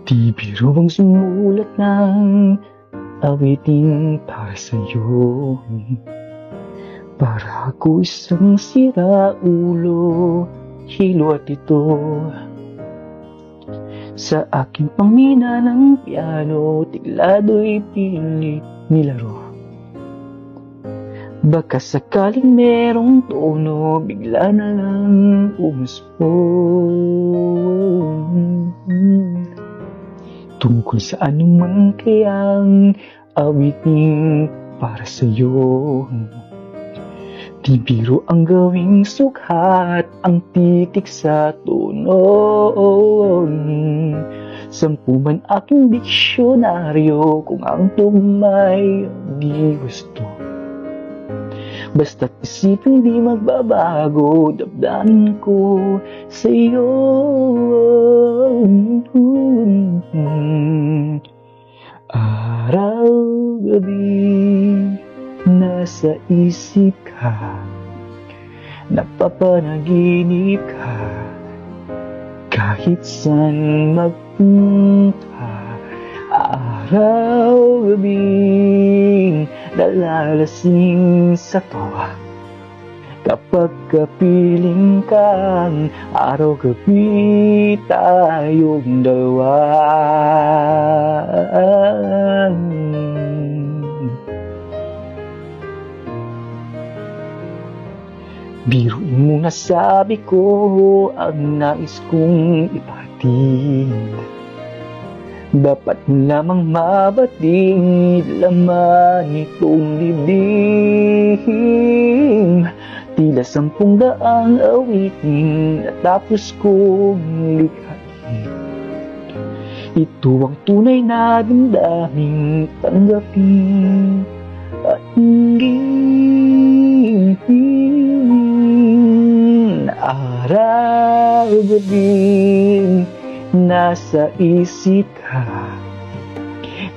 Di biro bang sumulat ng awitin para sa'yo? Para ako isang siraulo, hilo at ito sa aking pangmina ng piano, tiglado'y pilit nilaro. Baka sakaling merong tono, bigla na lang umusbong. Tungkol sa anuman kayang awitin para sa'yo. Di biro ang gawing sukhat, ang titik sa tono. 10 man aking diksyonaryo kung ang tugmay di gusto. Basta't isipin di magbabago, damdamin ko sa'yo. Araw-gabi nasa isip ka, napapanaginip ka, kahit saan magpunta. Araw-gabi nalalasing sa tawa, kapag kapiling kang araw-gabi tayong dalawa. Biruin mo na sabi ko ang nais kong ipahatid. Dapat mo lamang mabatid laman itong dibdib. Tila 10,000 awitin natapos kong likhain. Ito ang tunay na damdaming tanggapin at inggit. Araw-gabi nasa isip ka,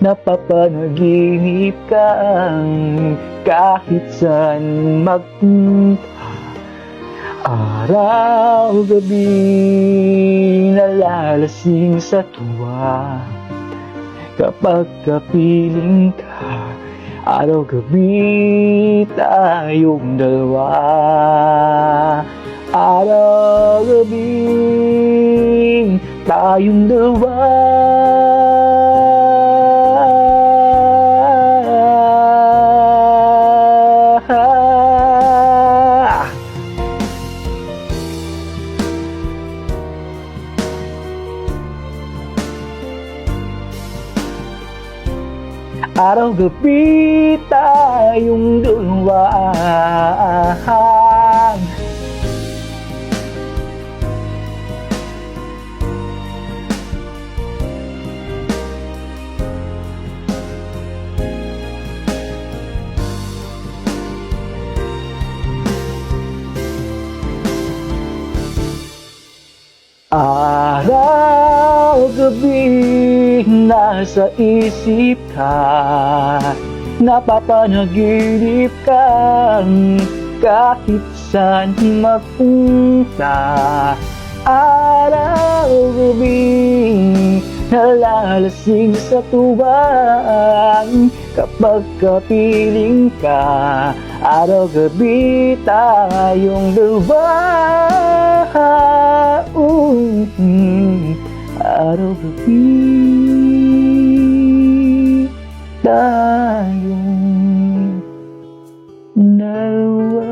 napapanaginip ka, kahit saan magpunta. Araw-gabi nalalasing sa tuwa, kapag kapiling ka, araw-gabi tayong dalawa. Araw-gabi tayong dalawa. Araw-gabi tayong dalawa. Araw-gabi nasa isip ka, napapanaginip ka, kahit saan magpunta. Araw-gabi nalalasing sa tuwang, kapag kapiling ka, araw-gabi tayong dalawa. Araw-gabi tayong dalawa.